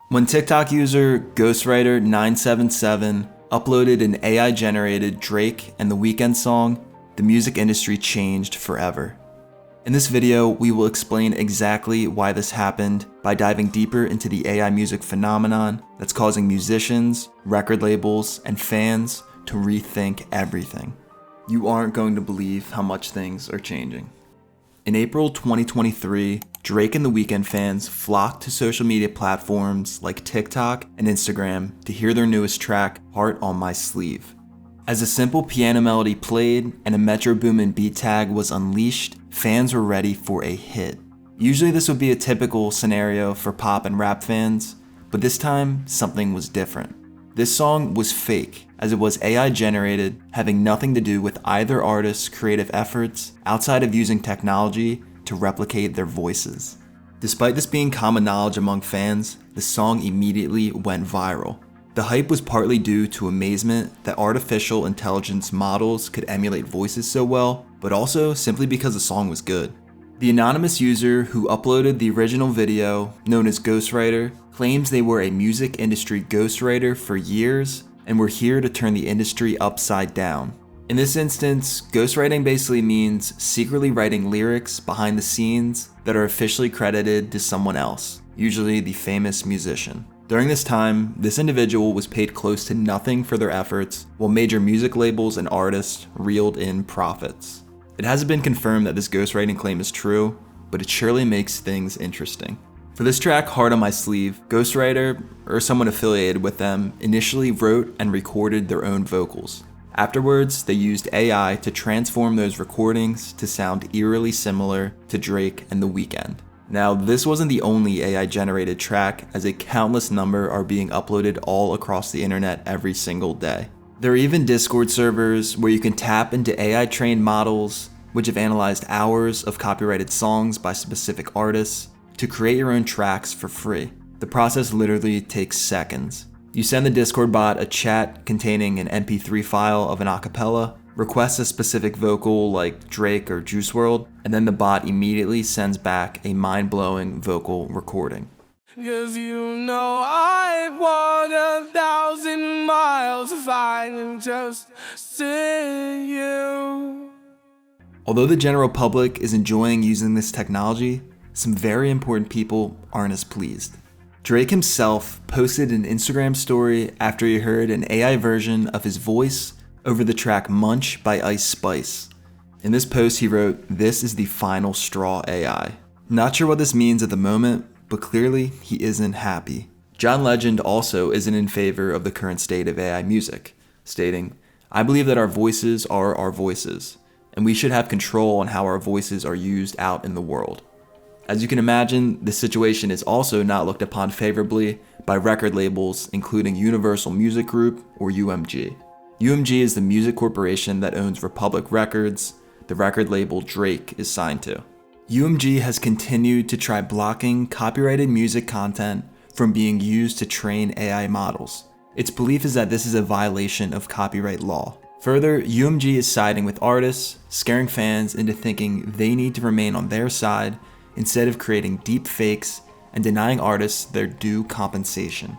When TikTok user Ghostwriter977 uploaded an AI-generated Drake and the Weeknd song, the music industry changed forever. In this video, we will explain exactly why this happened by diving deeper into the AI music phenomenon that's causing musicians, record labels, and fans to rethink everything. You aren't going to believe how much things are changing. In April 2023, Drake and the Weeknd fans flocked to social media platforms like TikTok and Instagram to hear their newest track, Heart on My Sleeve. As a simple piano melody played and a Metro Boomin beat tag was unleashed, fans were ready for a hit. Usually this would be a typical scenario for pop and rap fans, but this time something was different. This song was fake, as it was AI generated, having nothing to do with either artist's creative efforts outside of using technology to replicate their voices. Despite this being common knowledge among fans, the song immediately went viral. The hype was partly due to amazement that artificial intelligence models could emulate voices so well, but also simply because the song was good. The anonymous user who uploaded the original video, known as Ghostwriter, claims they were a music industry ghostwriter for years and were here to turn the industry upside down. In this instance, ghostwriting basically means secretly writing lyrics behind the scenes that are officially credited to someone else, usually the famous musician. During this time, this individual was paid close to nothing for their efforts, while major music labels and artists reeled in profits. It hasn't been confirmed that this ghostwriting claim is true, but it surely makes things interesting. For this track, Heart on My Sleeve, Ghostwriter, or someone affiliated with them, initially wrote and recorded their own vocals. Afterwards, they used AI to transform those recordings to sound eerily similar to Drake and the Weeknd. Now, this wasn't the only AI-generated track, as a countless number are being uploaded all across the internet every single day. There are even Discord servers where you can tap into AI-trained models, which have analyzed hours of copyrighted songs by specific artists, to create your own tracks for free. The process literally takes seconds. You send the Discord bot a chat containing an MP3 file of an acapella, request a specific vocal like Drake or Juice WRLD, and then the bot immediately sends back a mind-blowing vocal recording. 'Cause you know I walked 1,000 miles to find just see you. Although the general public is enjoying using this technology, some very important people aren't as pleased. Drake himself posted an Instagram story after he heard an AI version of his voice over the track Munch by Ice Spice. In this post he wrote, "This is the final straw AI." Not sure what this means at the moment, but clearly he isn't happy. John Legend also isn't in favor of the current state of AI music, stating, "I believe that our voices are our voices, and we should have control on how our voices are used out in the world." As you can imagine, this situation is also not looked upon favorably by record labels, including Universal Music Group, or UMG. UMG is the music corporation that owns Republic Records, the record label Drake is signed to. UMG has continued to try blocking copyrighted music content from being used to train AI models. Its belief is that this is a violation of copyright law. Further, UMG is siding with artists, scaring fans into thinking they need to remain on their side instead of creating deep fakes and denying artists their due compensation.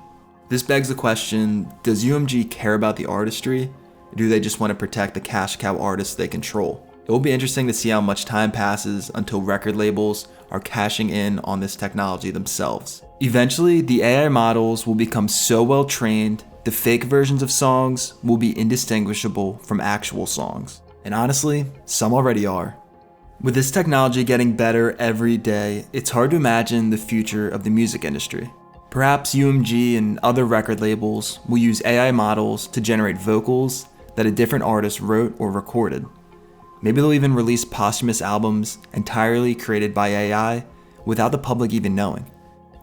This begs the question, does UMG care about the artistry, or do they just want to protect the cash cow artists they control? It will be interesting to see how much time passes until record labels are cashing in on this technology themselves. Eventually, the AI models will become so well trained, the fake versions of songs will be indistinguishable from actual songs. And honestly, some already are. With this technology getting better every day, it's hard to imagine the future of the music industry. Perhaps UMG and other record labels will use AI models to generate vocals that a different artist wrote or recorded. Maybe they'll even release posthumous albums entirely created by AI without the public even knowing.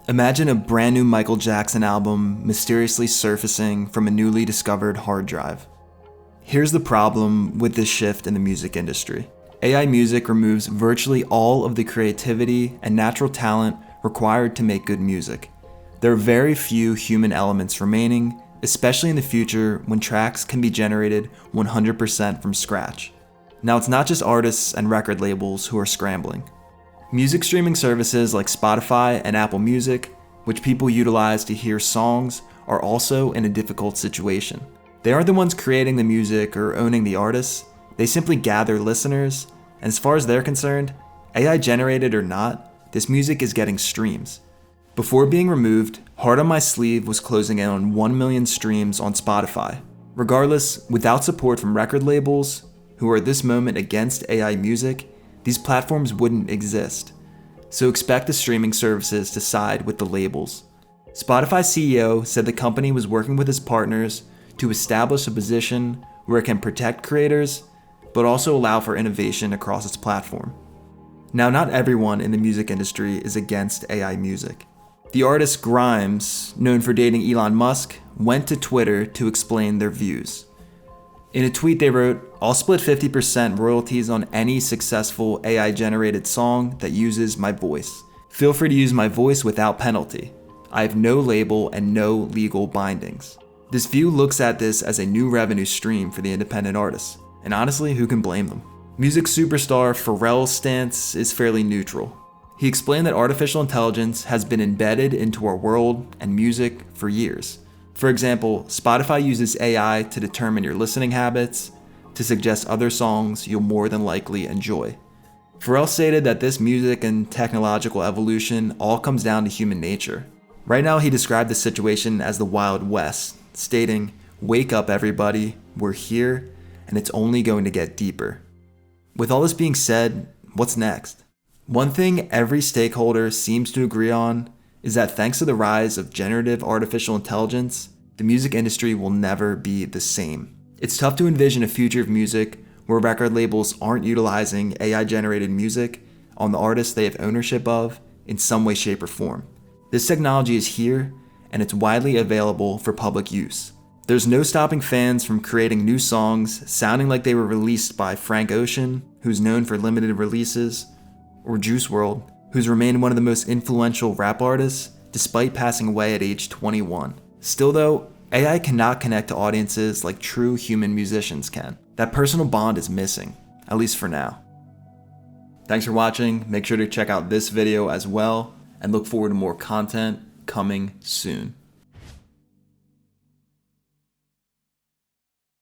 Imagine a brand new Michael Jackson album mysteriously surfacing from a newly discovered hard drive. Here's the problem with this shift in the music industry. AI music removes virtually all of the creativity and natural talent required to make good music. There are very few human elements remaining, especially in the future when tracks can be generated 100% from scratch. Now, it's not just artists and record labels who are scrambling. Music streaming services like Spotify and Apple Music which people utilize to hear songs, are also in a difficult situation. They aren't the ones creating the music or owning the artists, they simply gather listeners, and as far as they're concerned, AI generated or not, this music is getting streams. Before being removed, Heart on My Sleeve was closing in on 1 million streams on Spotify. Regardless, without support from record labels, who are at this moment against AI music, these platforms wouldn't exist. So expect the streaming services to side with the labels. Spotify's CEO said the company was working with its partners to establish a position where it can protect creators, but also allow for innovation across its platform. Now, not everyone in the music industry is against AI music. The artist Grimes, known for dating Elon Musk, went to Twitter to explain their views. In a tweet they wrote, "I'll split 50% royalties on any successful AI-generated song that uses my voice. Feel free to use my voice without penalty. I have no label and no legal bindings." This view looks at this as a new revenue stream for the independent artists, and honestly, who can blame them? Music superstar Pharrell's stance is fairly neutral. He explained that artificial intelligence has been embedded into our world and music for years. For example, Spotify uses AI to determine your listening habits, to suggest other songs you'll more than likely enjoy. Pharrell stated that this music and technological evolution all comes down to human nature. Right now, he described the situation as the Wild West, stating, "Wake up everybody, we're here, and it's only going to get deeper." With all this being said, what's next? One thing every stakeholder seems to agree on is that thanks to the rise of generative artificial intelligence, the music industry will never be the same. It's tough to envision a future of music where record labels aren't utilizing AI-generated music on the artists they have ownership of in some way, shape, or form. This technology is here, and it's widely available for public use. There's no stopping fans from creating new songs sounding like they were released by Frank Ocean, who's known for limited releases, or Juice WRLD, who's remained one of the most influential rap artists despite passing away at age 21. Still though, AI cannot connect to audiences like true human musicians can. That personal bond is missing, at least for now. Thanks for watching. Make sure to check out this video as well, and look forward to more content coming soon.